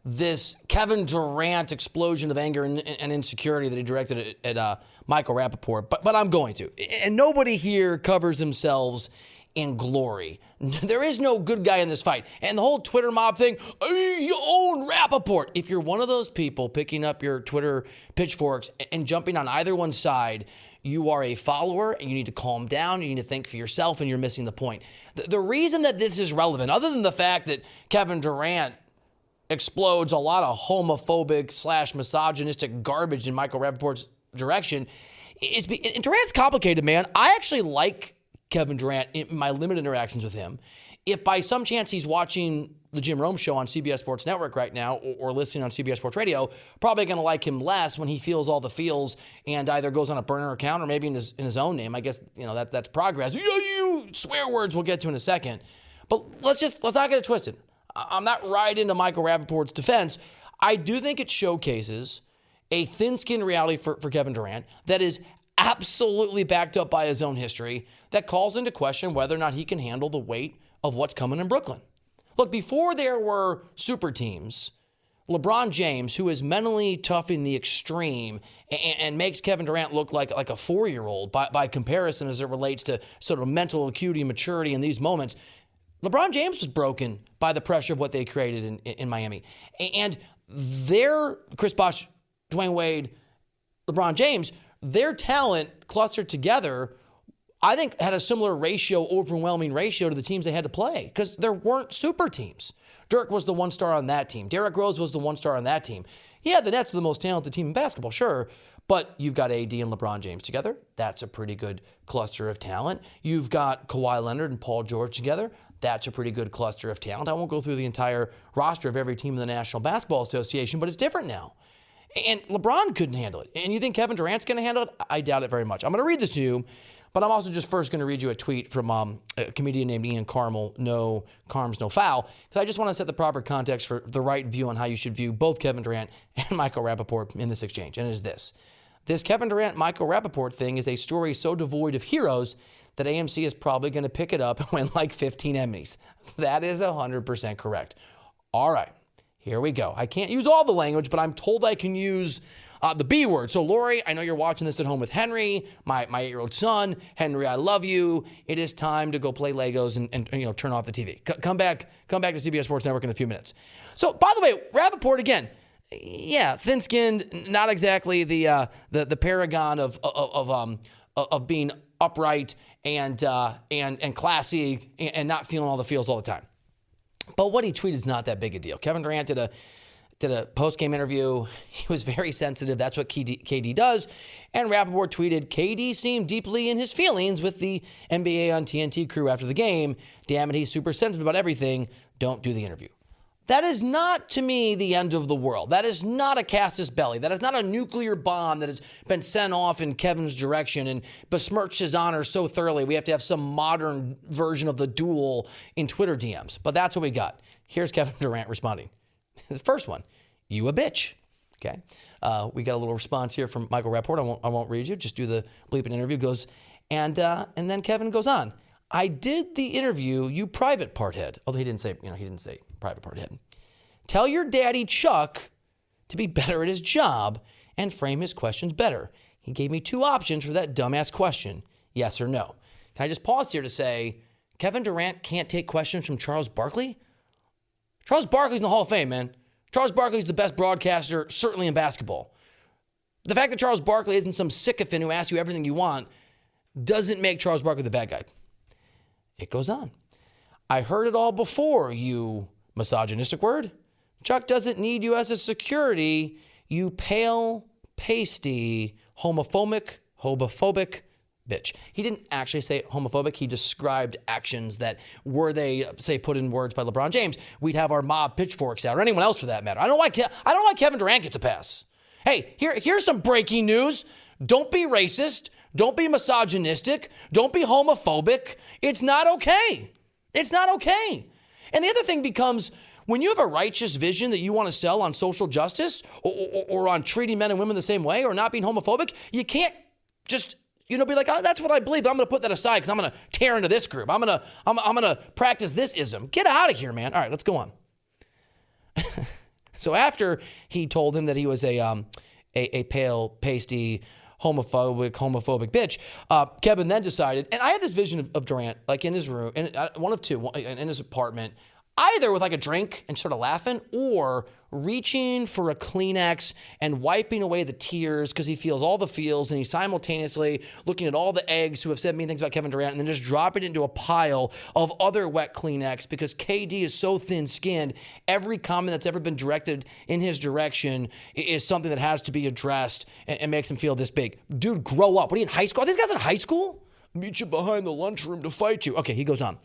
this Kevin Durant explosion of anger and insecurity that he directed at Michael Rappaport, but I'm going to. And nobody here covers themselves in glory. There is no good guy in this fight. And the whole Twitter mob thing, you own Rappaport. If you're one of those people picking up your Twitter pitchforks and jumping on either one's side, you are a follower and you need to calm down. You need to think for yourself, and you're missing the point. The reason that this is relevant, other than the fact that Kevin Durant explodes a lot of homophobic / misogynistic garbage in Michael Rappaport's direction, is Durant's complicated, man. I actually like Kevin Durant in my limited interactions with him. If by some chance he's watching the Jim Rome show on CBS Sports Network right now or listening on CBS Sports Radio, probably going to like him less when he feels all the feels and either goes on a burner account or maybe in his own name. I guess that's progress. You swear words we'll get to in a second. But let's not get it twisted. I'm not right into Michael Rappaport's defense. I do think it showcases a thin-skinned reality for Kevin Durant that is absolutely backed up by his own history that calls into question whether or not he can handle the weight of what's coming in Brooklyn. Look, before there were super teams, LeBron James, who is mentally tough in the extreme and makes Kevin Durant look like a 4-year-old by comparison as it relates to sort of mental acuity and maturity in these moments, LeBron James was broken by the pressure of what they created in Miami. And their Chris Bosh, Dwayne Wade, LeBron James, their talent clustered together, I think, had a similar overwhelming ratio to the teams they had to play because there weren't super teams. Dirk was the one star on that team. Derrick Rose was the one star on that team. Yeah, the Nets are the most talented team in basketball, sure, but you've got AD and LeBron James together. That's a pretty good cluster of talent. You've got Kawhi Leonard and Paul George together. That's a pretty good cluster of talent. I won't go through the entire roster of every team in the National Basketball Association, but it's different now. And LeBron couldn't handle it. And you think Kevin Durant's going to handle it? I doubt it very much. I'm going to read this to you, but I'm also just first going to read you a tweet from a comedian named Ian Carmel, no Carms, no foul, because I just want to set the proper context for the right view on how you should view both Kevin Durant and Michael Rappaport in this exchange. And it is this. This Kevin Durant-Michael Rappaport thing is a story so devoid of heroes that AMC is probably going to pick it up and win like 15 Emmys. That is 100% correct. All right. Here we go. I can't use all the language, but I'm told I can use the B word. So, Lori, I know you're watching this at home with Henry, my 8-year-old son. Henry, I love you. It is time to go play Legos and turn off the TV. Come back to CBS Sports Network in a few minutes. So, by the way, Rappaport again. Yeah, thin-skinned, not exactly the paragon of being upright and classy and not feeling all the feels all the time. But what he tweeted is not that big a deal. Kevin Durant did a post-game interview. He was very sensitive. That's what KD does. And Rappaport tweeted, KD seemed deeply in his feelings with the NBA on TNT crew after the game. Damn it, he's super sensitive about everything. Don't do the interview. That is not, to me, the end of the world. That is not a casus belli. That is not a nuclear bomb that has been sent off in Kevin's direction and besmirched his honor so thoroughly we have to have some modern version of the duel in Twitter DMs. But that's what we got. Here's Kevin Durant responding. The first one, you a bitch. Okay. We got a little response here from Michael Rappaport. I won't read you. Just do the bleeping interview. Goes, and then Kevin goes on. I did the interview, you private part head. Although he didn't say private part head. Tell your daddy Chuck to be better at his job and frame his questions better. He gave me 2 options for that dumbass question, yes or no. Can I just pause here to say, Kevin Durant can't take questions from Charles Barkley? Charles Barkley's in the Hall of Fame, man. Charles Barkley's the best broadcaster, certainly in basketball. The fact that Charles Barkley isn't some sycophant who asks you everything you want doesn't make Charles Barkley the bad guy. It goes on. I heard it all before, you misogynistic word. Chuck doesn't need you as a security, you pale, pasty, homophobic bitch. He didn't actually say homophobic. He described actions that, were they, say, put in words by LeBron James, we'd have our mob pitchforks out, or anyone else for that matter. I don't know why Kevin Durant gets a pass. Hey, here's some breaking news. Don't be racist. Don't be misogynistic. Don't be homophobic. It's not okay. It's not okay. And the other thing becomes, when you have a righteous vision that you want to sell on social justice or on treating men and women the same way or not being homophobic, you can't just, be like, oh, that's what I believe, but I'm going to put that aside because I'm going to tear into this group. I'm going to practice this ism. Get out of here, man. All right, let's go on. So after he told him that he was a pale, pasty, homophobic bitch, Kevin then decided, and I had this vision of Durant, like in his room, in one of two, in his apartment, either with like a drink and sort of laughing, or reaching for a Kleenex and wiping away the tears because he feels all the feels, and he's simultaneously looking at all the eggs who have said mean things about Kevin Durant and then just dropping it into a pile of other wet Kleenex because KD is so thin-skinned, every comment that's ever been directed in his direction is something that has to be addressed and makes him feel this big. Dude, grow up. What are you, in high school? Are these guys in high school? Meet you behind the lunchroom to fight you. Okay, he goes on.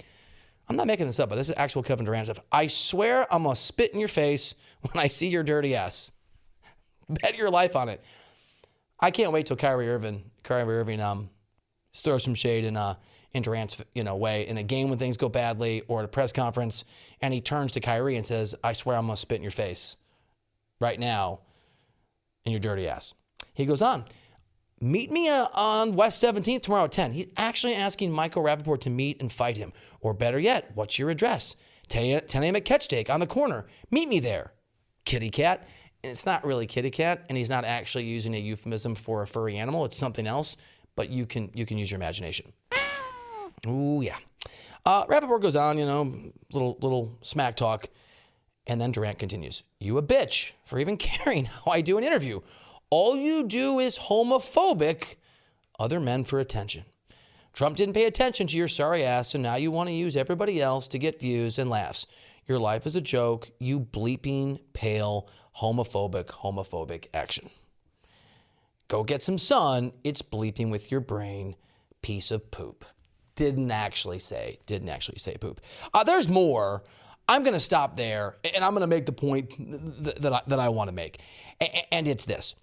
I'm not making this up, but this is actual Kevin Durant stuff. I swear I'm going to spit in your face when I see your dirty ass. Bet your life on it. I can't wait till Kyrie Irving throws some shade in Durant's way in a game when things go badly or at a press conference, and he turns to Kyrie and says, I swear I'm going to spit in your face right now in your dirty ass. He goes on. Meet me on West 17th tomorrow at 10. He's actually asking Michael Rappaport to meet and fight him. Or better yet, what's your address? 10 a.m. at Catch Steak on the corner. Meet me there. Kitty cat. And it's not really kitty cat, and he's not actually using a euphemism for a furry animal. It's something else, but you can use your imagination. Ooh, yeah. Rappaport goes on, little smack talk, and then Durant continues. You a bitch for even caring how I do an interview. All you do is homophobic other men for attention. Trump didn't pay attention to your sorry ass, so now you want to use everybody else to get views and laughs. Your life is a joke, you bleeping, pale, homophobic action. Go get some sun, it's bleeping with your brain, piece of poop. Didn't actually say poop. There's more. I'm going to stop there, and I'm going to make the point that I want to make, and it's this.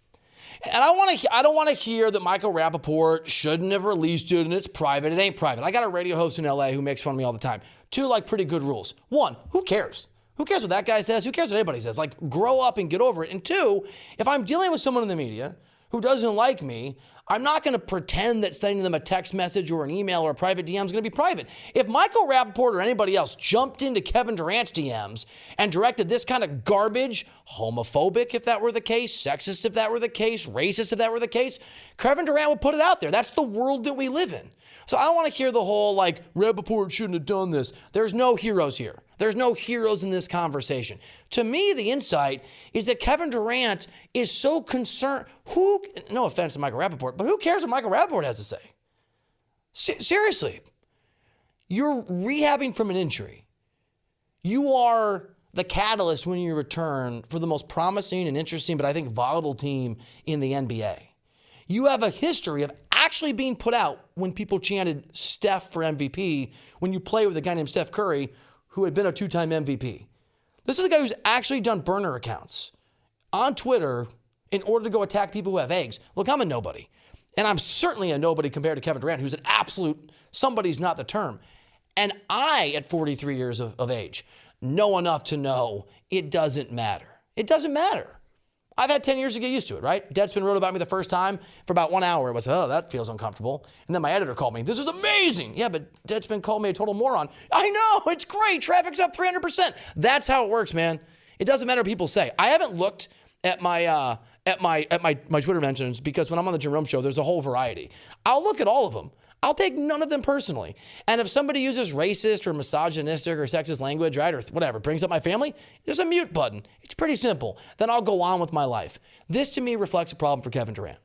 And I don't want to hear that Michael Rappaport shouldn't have released it and it's private. It ain't private. I got a radio host in LA who makes fun of me all the time. 2 pretty good rules. 1, who cares? Who cares what that guy says? Who cares what anybody says? Grow up and get over it. And 2, if I'm dealing with someone in the media who doesn't like me, I'm not going to pretend that sending them a text message or an email or a private DM is going to be private. If Michael Rappaport or anybody else jumped into Kevin Durant's DMs and directed this kind of garbage, homophobic if that were the case, sexist if that were the case, racist if that were the case, Kevin Durant would put it out there. That's the world that we live in. So I don't want to hear the whole Rappaport shouldn't have done this. There's no heroes here. There's no heroes in this conversation. To me, the insight is that Kevin Durant is so concerned. No offense to Michael Rappaport, but who cares what Michael Rappaport has to say? Seriously. You're rehabbing from an injury. You are the catalyst when you return for the most promising and interesting, but I think volatile team in the NBA. You have a history of actually being put out when people chanted Steph for MVP when you play with a guy named Steph Curry who had been a 2-time MVP. This is a guy who's actually done burner accounts on Twitter in order to go attack people who have eggs. Look, I'm a nobody. And I'm certainly a nobody compared to Kevin Durant, who's an absolute, somebody's not the term. And I, at 43 years of age, know enough to know it doesn't matter. It doesn't matter. I've had 10 years to get used to it, right? Deadspin wrote about me the first time for about 1 hour. It was, oh, that feels uncomfortable. And then my editor called me. This is amazing. Yeah, but Deadspin called me a total moron. I know, it's great. Traffic's up 300%. That's how it works, man. It doesn't matter what people say. I haven't looked at my at my Twitter mentions, because when I'm on the Jim Rome Show, there's a whole variety. I'll look at all of them. I'll take none of them personally. And if somebody uses racist or misogynistic or sexist language, right, or whatever, brings up my family, there's a mute button. It's pretty simple. Then I'll go on with my life. This, to me, reflects a problem for Kevin Durant.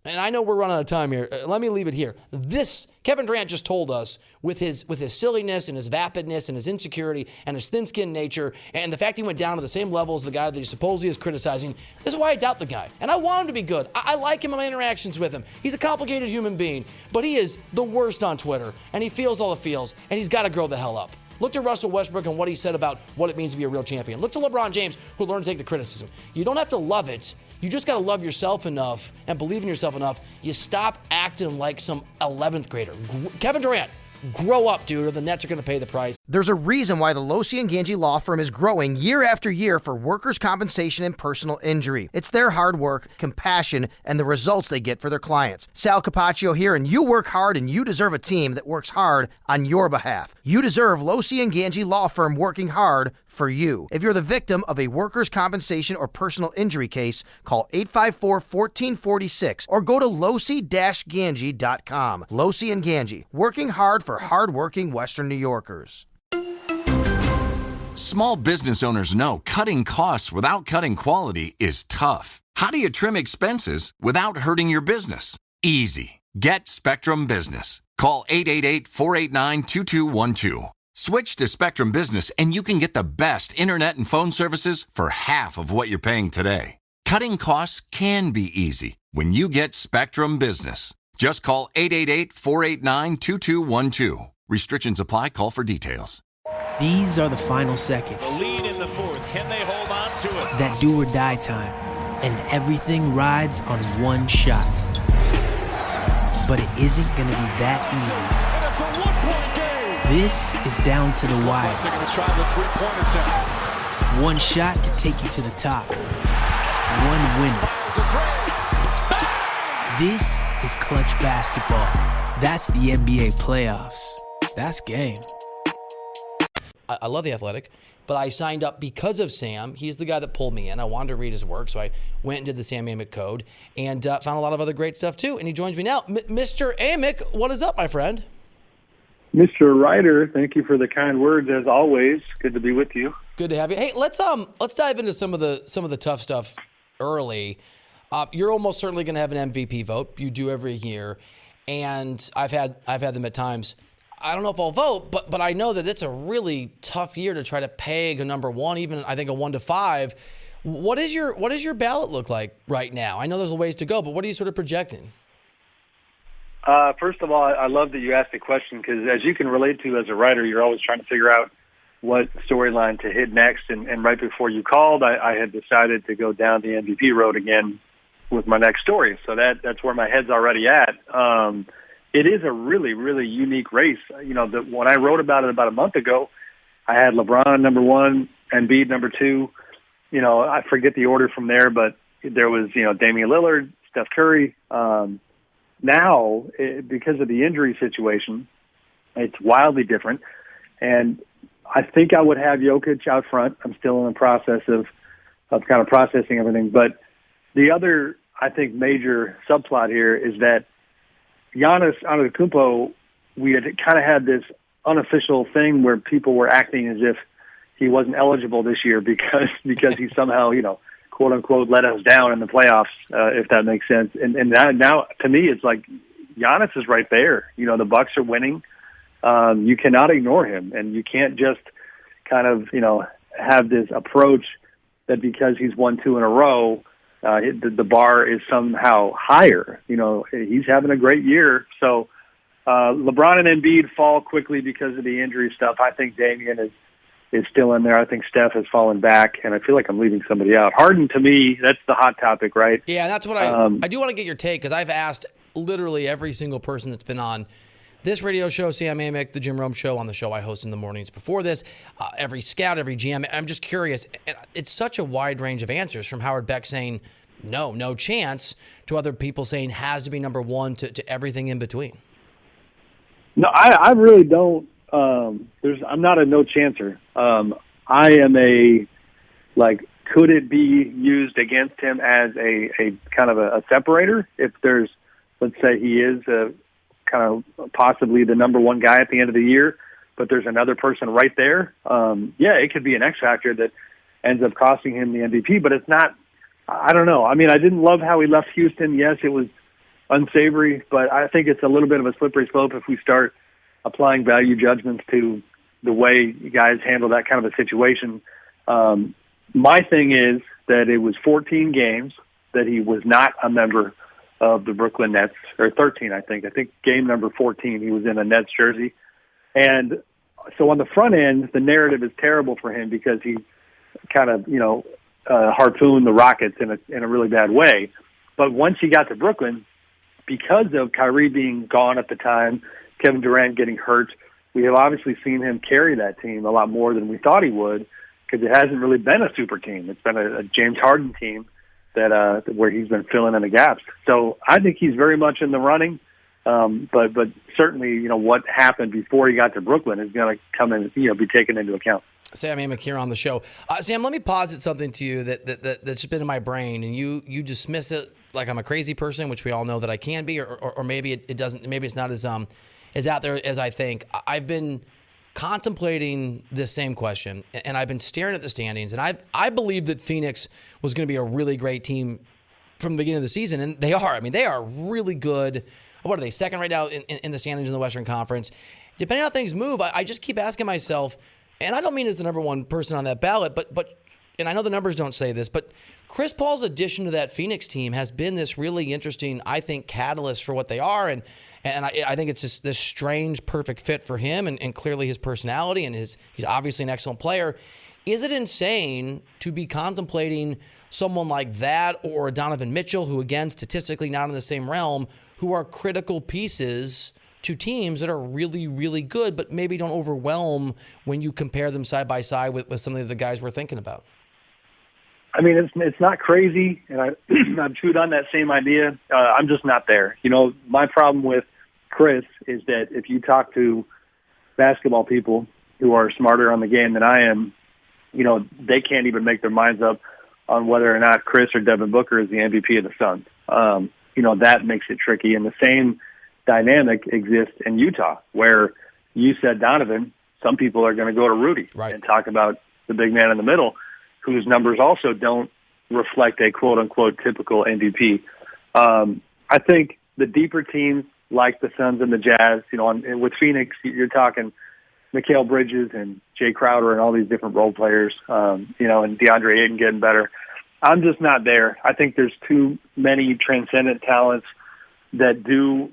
And I know we're running out of time here. Let me leave it here. This, Kevin Durant just told us, with his silliness and his vapidness and his insecurity and his thin-skinned nature and the fact he went down to the same level as the guy that he supposedly is criticizing, this is why I doubt the guy. And I want him to be good. I like him in my interactions with him. He's a complicated human being, but he is the worst on Twitter, and he feels all the feels, and he's got to grow the hell up. Look to Russell Westbrook and what he said about what it means to be a real champion. Look to LeBron James, who learned to take the criticism. You don't have to love it. You just got to love yourself enough and believe in yourself enough. You stop acting like some 11th grader. Kevin Durant, grow up, dude, or the Nets are going to pay the price. There's a reason why the Losi & Ganji law firm is growing year after year for workers' compensation and personal injury. It's their hard work, compassion, and the results they get for their clients. Sal Capaccio here, and you work hard, and you deserve a team that works hard on your behalf. You deserve Losi & Ganji law firm working hard for you. If you're the victim of a workers' compensation or personal injury case, call 854-1446 or go to losi-ganji.com. Losi & Ganji, working hard for hard-working Western New Yorkers. Small business owners know cutting costs without cutting quality is tough. How do you trim expenses without hurting your business? Easy. Get Spectrum Business. Call 888-489-2212. Switch to Spectrum Business and you can get the best internet and phone services for half of what you're paying today. Cutting costs can be easy when you get Spectrum Business. Just call 888-489-2212. Restrictions apply. Call for details. These are the final seconds. The lead in the fourth. Can they hold on to it? That do or die time. And everything rides on one shot. But it isn't going to be that easy. And it's a one-point game. This is down to the wire. They're going to try the three-point attempt. One shot to take you to the top. One winner. This is clutch basketball. That's the NBA playoffs. That's game. I love The Athletic, but I signed up because of Sam. He's the guy that pulled me in. I wanted to read his work, so I went and did the Sam Amick Code and found a lot of other great stuff too. And he joins me now. Mr. Amick, what is up, my friend? Mr. Ryder, thank you for the kind words as always. Good to be with you. Good to have you. Hey, let's dive into some of the tough stuff early. You're almost certainly going to have an MVP vote. You do every year, and I've had them at times. I don't know if I'll vote, but I know that it's a really tough year to try to peg a number one, even I think a 1 to 5. What does your ballot look like right now? I know there's a ways to go, but what are you sort of projecting? First of all, I love that you asked the question because as you can relate to as a writer, you're always trying to figure out what storyline to hit next. And right before you called, I had decided to go down the MVP road again with my next story. So that's where my head's already at. It is a really, really unique race. You know, when I wrote about it about a month ago, I had LeBron number 1, Embiid number 2. You know, I forget the order from there, but there was, Damian Lillard, Steph Curry. Now, because of the injury situation, it's wildly different. And I think I would have Jokic out front. I'm still in the process of kind of processing everything. But the other, I think, major subplot here is that Giannis Antetokounmpo, we had kind of had this unofficial thing where people were acting as if he wasn't eligible this year because he somehow, quote unquote, let us down in the playoffs, if that makes sense. And now to me, it's like Giannis is right there. The Bucks are winning. You cannot ignore him, and you can't just kind of, have this approach that because he's won 2 in a row, the bar is somehow higher. He's having a great year. So LeBron and Embiid fall quickly because of the injury stuff. I think Damian is still in there. I think Steph has fallen back, and I feel like I'm leaving somebody out. Harden, to me, that's the hot topic, right? Yeah, that's what I do want to get your take, because I've asked literally every single person that's been on this radio show, Sam Amick, the Jim Rome Show, on the show I host in the mornings before this, every scout, every GM. I'm just curious. It's such a wide range of answers, from Howard Beck saying no chance, to other people saying has to be number 1, to everything in between. No, I really don't. I'm not a no chancer. I am a could it be used against him as a kind of a separator? If there's, let's say he is kind of possibly the number one guy at the end of the year, but there's another person right there. It could be an X factor that ends up costing him the MVP, but it's not, I don't know. I mean, I didn't love how he left Houston. Yes, it was unsavory, but I think it's a little bit of a slippery slope if we start applying value judgments to the way guys handle that kind of a situation. My thing is that it was 14 games that he was not a member of the Brooklyn Nets, or 13, I think. I think game number 14, he was in a Nets jersey. And so on the front end, the narrative is terrible for him because he kind of, harpooned the Rockets in a really bad way. But once he got to Brooklyn, because of Kyrie being gone at the time, Kevin Durant getting hurt, we have obviously seen him carry that team a lot more than we thought he would, because it hasn't really been a super team. It's been a James Harden team that where he's been filling in the gaps. So I think he's very much in the running. But certainly, what happened before he got to Brooklyn is going to come in, be taken into account. Sam Amick here on the show. Sam, let me posit something to you that's just been in my brain, and you dismiss it like I'm a crazy person, which we all know that I can be, or maybe it doesn't. Maybe it's not as out there as I think. I've been contemplating this same question, and I've been staring at the standings, and I believe that Phoenix was going to be a really great team from the beginning of the season, and they are. I mean, they are really good. What are they, second right now in the standings in the Western Conference? Depending on how things move, I just keep asking myself, and I don't mean as the number one person on that ballot, but and I know the numbers don't say this, but Chris Paul's addition to that Phoenix team has been this really interesting, I think, catalyst for what they are, and I think it's just this strange, perfect fit for him, and clearly his personality, and he's obviously an excellent player. Is it insane to be contemplating someone like that or Donovan Mitchell, who, again, statistically not in the same realm, who are critical pieces to teams that are really, really good, but maybe don't overwhelm when you compare them side by side with some of the guys we're thinking about? I mean, it's not crazy, and I've chewed on that same idea. I'm just not there. My problem with Chris is that if you talk to basketball people who are smarter on the game than I am, they can't even make their minds up on whether or not Chris or Devin Booker is the MVP of the Suns. That makes it tricky. And the same dynamic exists in Utah, where you said Donovan, some people are going to go to Rudy and talk about the big man in the middle, whose numbers also don't reflect a quote-unquote typical MVP. I think the deeper teams like the Suns and the Jazz, and with Phoenix, you're talking Mikal Bridges and Jay Crowder and all these different role players, and DeAndre Ayton getting better. I'm just not there. I think there's too many transcendent talents that do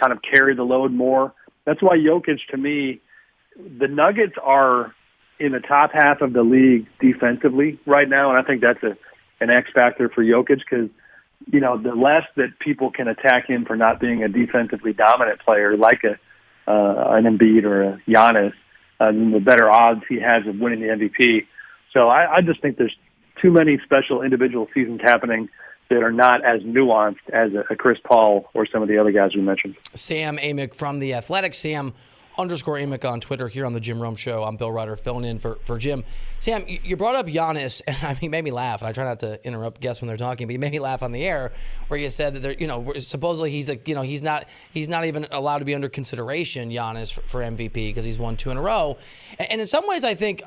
kind of carry the load more. That's why Jokic, to me, the Nuggets are in the top half of the league defensively right now, and I think that's an X factor for Jokic because, the less that people can attack him for not being a defensively dominant player like an Embiid or a Giannis, the better odds he has of winning the MVP. So I just think there's too many special individual seasons happening that are not as nuanced as a Chris Paul or some of the other guys we mentioned. Sam Amick from The Athletic. Sam _Amick on Twitter here on the Jim Rome Show. I'm Bill Rutter filling in for Jim. Sam, you brought up Giannis, and he made me laugh, and I try not to interrupt guests when they're talking, but you made me laugh on the air where you said that supposedly he's not even allowed to be under consideration, Giannis, for MVP because he's won 2 in a row. And in some ways, I think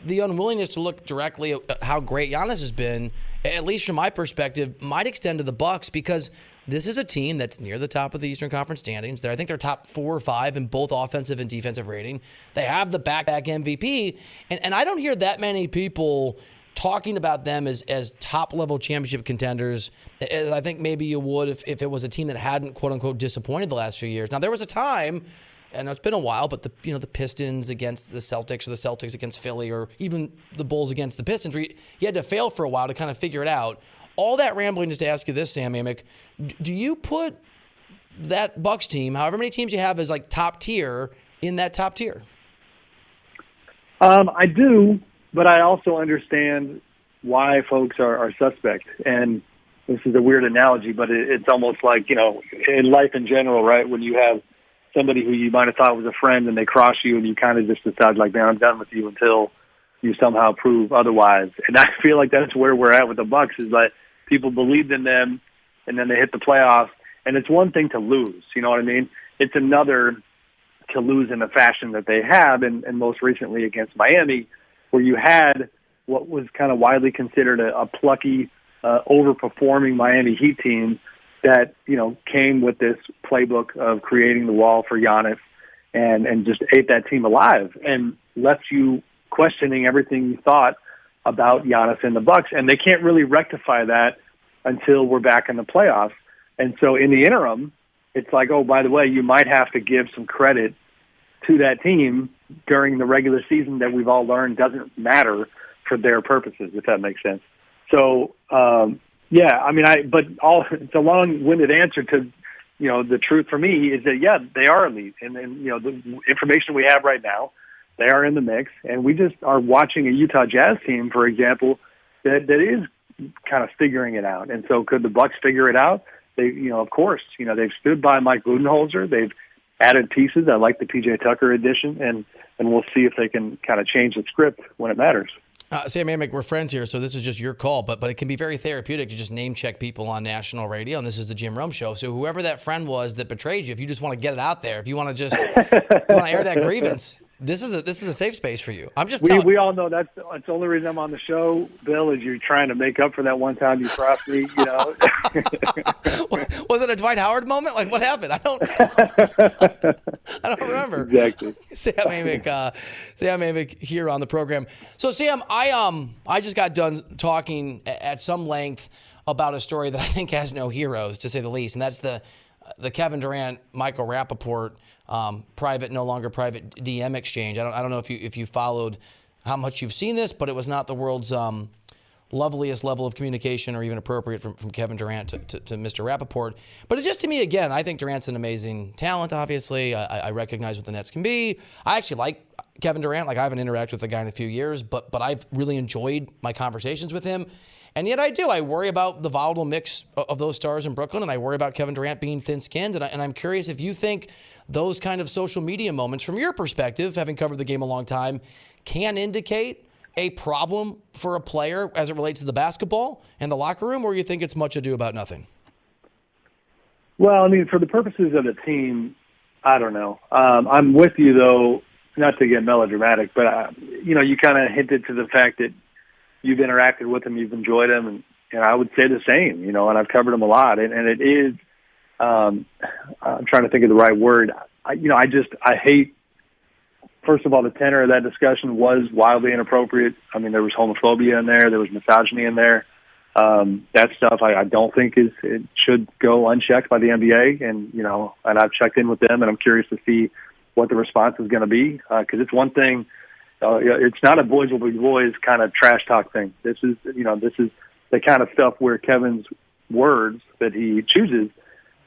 the unwillingness to look directly at how great Giannis has been, at least from my perspective, might extend to the Bucks because this is a team that's near the top of the Eastern Conference standings. I think they're top 4 or 5 in both offensive and defensive rating. They have the back-to-back MVP, and I don't hear that many people talking about them as top-level championship contenders, as I think maybe you would if it was a team that hadn't, quote-unquote, disappointed the last few years. Now, there was a time, and it's been a while, but the Pistons against the Celtics or the Celtics against Philly or even the Bulls against the Pistons, where you had to fail for a while to kind of figure it out. All that rambling just to ask you this, Sam Amick, do you put that Bucks team, however many teams you have, as like top tier in that top tier? I do, but I also understand why folks are suspect. And this is a weird analogy, but it's almost like, in life in general, right? When you have somebody who you might have thought was a friend and they cross you and you kind of just decide like, man, I'm done with you until, you somehow prove otherwise. And I feel like that's where we're at with the Bucks, is that people believed in them, and then they hit the playoffs. And it's one thing to lose, you know what I mean? It's another to lose in the fashion that they have, and most recently against Miami, where you had what was kind of widely considered a plucky, overperforming Miami Heat team that, you know, came with this playbook of creating the wall for Giannis and just ate that team alive and left you questioning everything you thought about Giannis and the Bucks. And they can't really rectify that until we're back in the playoffs. And so in the interim, it's like, oh, by the way, you might have to give some credit to that team during the regular season that we've all learned doesn't matter for their purposes, if that makes sense. So, yeah, I mean, it's a long-winded answer to, you know, the truth for me is that, yeah, they are elite. And you know, the information we have right now, they are in the mix. And we just are watching a Utah Jazz team, for example, that is kind of figuring it out. And so could the Bucks figure it out? They, you know, of course, you know, they've stood by Mike Budenholzer. They've added pieces. I like the PJ Tucker addition, and we'll see if they can kind of change the script when it matters. Sam Amick, we're friends here, so this is just your call, but it can be very therapeutic to just name check people on national radio, and this is the Jim Rome Show. So whoever that friend was that betrayed you, if you just want to get it out there, if you want to just air that grievance, this is a safe space for you. I'm just we all know that's the only reason I'm on the show, Bill, is you're trying to make up for that one time you crossed me, you know. Was it a Dwight Howard moment? Like, what happened? I don't remember. Exactly. Sam Amick here on the program. So Sam, I just got done talking at some length about a story that I think has no heroes, to say the least, and that's the Kevin Durant, Michael Rappaport private, no longer private DM exchange. I don't know if you followed how much you've seen this, but it was not the world's loveliest level of communication or even appropriate from Kevin Durant to Mr. Rappaport. But it just, to me, again, I think Durant's an amazing talent, obviously. I recognize what the Nets can be. I actually like Kevin Durant. Like, I haven't interacted with the guy in a few years, but I've really enjoyed my conversations with him. And yet I worry about the volatile mix of those stars in Brooklyn, and I worry about Kevin Durant being thin-skinned. And I'm curious if you think those kind of social media moments, from your perspective, having covered the game a long time, can indicate a problem for a player as it relates to the basketball and the locker room, or you think it's much ado about nothing? Well, I mean, for the purposes of the team, I don't know. I'm with you, though, not to get melodramatic, but, you know, you kind of hinted to the fact that you've interacted with him, you've enjoyed him, and I would say the same, you know, and I've covered him a lot. And it is, I'm trying to think of the right word. I hate, first of all, the tenor of that discussion was wildly inappropriate. I mean, there was homophobia in there. There was misogyny in there. That stuff I don't think it should go unchecked by the NBA. And, you know, and I've checked in with them, and I'm curious to see what the response is going to be. Because it's one thing, it's not a boys will be boys kind of trash talk thing. This is the kind of stuff where Kevin's words that he chooses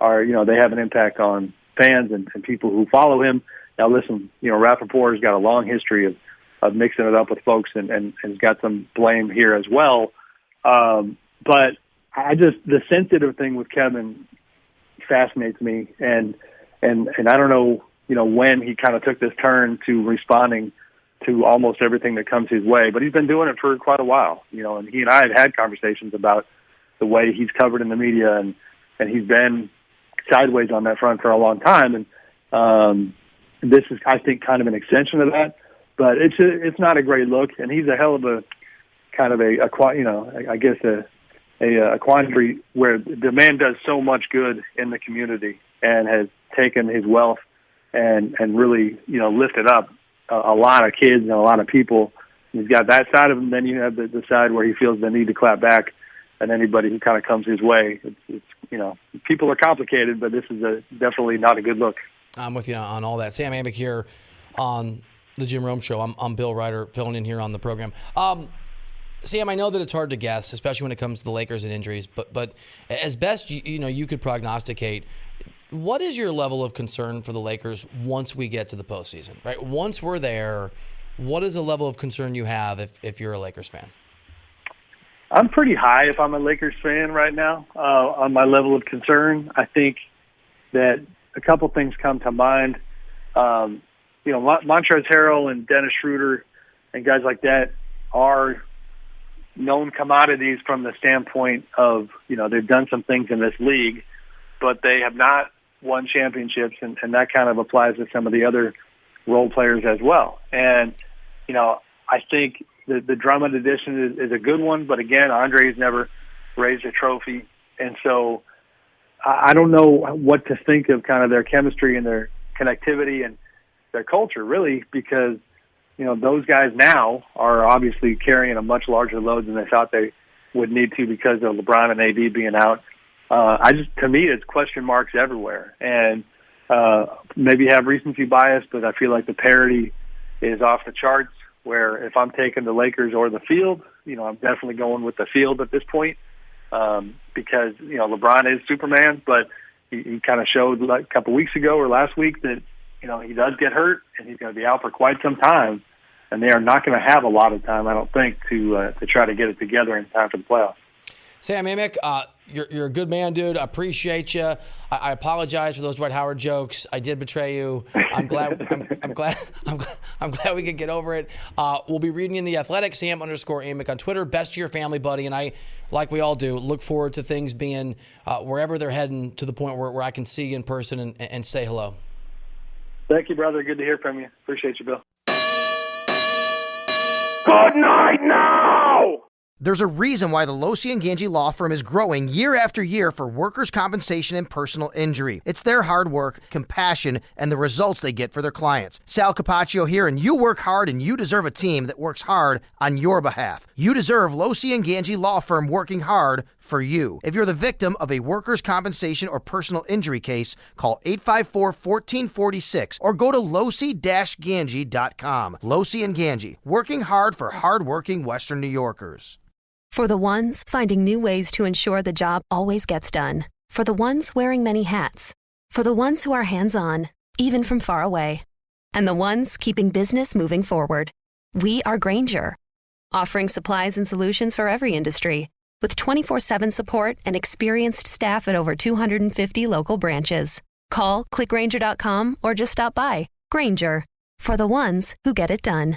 are, you know, they have an impact on fans and people who follow him. Now, listen, you know, Rappaport has got a long history of mixing it up with folks and has got some blame here as well. But the sensitive thing with Kevin fascinates me. And I don't know, you know, when he kind of took this turn to responding to almost everything that comes his way, but he's been doing it for quite a while, you know, and he and I have had conversations about the way he's covered in the media, and he's been sideways on that front for a long time. And, this is, I think, kind of an extension of that, but it's not a great look. And he's a hell of a kind of a quandary where the man does so much good in the community and has taken his wealth and really, you know, lifted up a lot of kids and a lot of people. He's got that side of him. Then you have the side where he feels the need to clap back at anybody who kind of comes his way. It's you know, people are complicated, but this is definitely not a good look. I'm with you on all that. Sam Amick here on the Jim Rome Show. I'm Bill Ryder, filling in here on the program. Sam, I know that it's hard to guess, especially when it comes to the Lakers and injuries, but as best you could prognosticate, what is your level of concern for the Lakers once we get to the postseason? Right, once we're there, what is the level of concern you have if you're a Lakers fan? I'm pretty high if I'm a Lakers fan right now on my level of concern. I think that a couple things come to mind. You know, Montrezl Harrell and Dennis Schroeder and guys like that, are known commodities from the standpoint of, they've done some things in this league, but they have not won championships, and that kind of applies to some of the other role players as well. And, I think the Drummond addition is a good one, but again, Andre's never raised a trophy. And so I don't know what to think of kind of their chemistry and their connectivity and their culture, really, because, those guys now are obviously carrying a much larger load than they thought they would need to because of LeBron and AD being out. To me, it's question marks everywhere. And maybe have recency bias, but I feel like the parity is off the charts, where if I'm taking the Lakers or the field, I'm definitely going with the field at this point, because, LeBron is Superman, but he kind of showed like a couple weeks ago or last week that, he does get hurt and he's going to be out for quite some time, and they are not going to have a lot of time, I don't think, to try to get it together in time for the playoffs. Sam Amick, you're a good man, dude. I appreciate you. I apologize for those Dwight Howard jokes. I did betray you. I'm glad we could get over it. We'll be reading in The Athletic, Sam_Amick on Twitter. Best to your family, buddy. And I, like we all do, look forward to things being wherever they're heading, to the point where I can see you in person and say hello. Thank you, brother. Good to hear from you. Appreciate you, Bill. Good night now! There's a reason why the Losi & Ganji Law Firm is growing year after year for workers' compensation and personal injury. It's their hard work, compassion, and the results they get for their clients. Sal Capaccio here, and you work hard, and you deserve a team that works hard on your behalf. You deserve Losi & Ganji Law Firm working hard for you. If you're the victim of a workers' compensation or personal injury case, call 854-1446 or go to losi-ganji.com. Losi & Ganji, working hard for hardworking Western New Yorkers. For the ones finding new ways to ensure the job always gets done. For the ones wearing many hats. For the ones who are hands-on, even from far away. And the ones keeping business moving forward. We are Grainger, offering supplies and solutions for every industry, with 24/7 support and experienced staff at over 250 local branches. Call, click Grainger.com, or just stop by. Grainger, for the ones who get it done.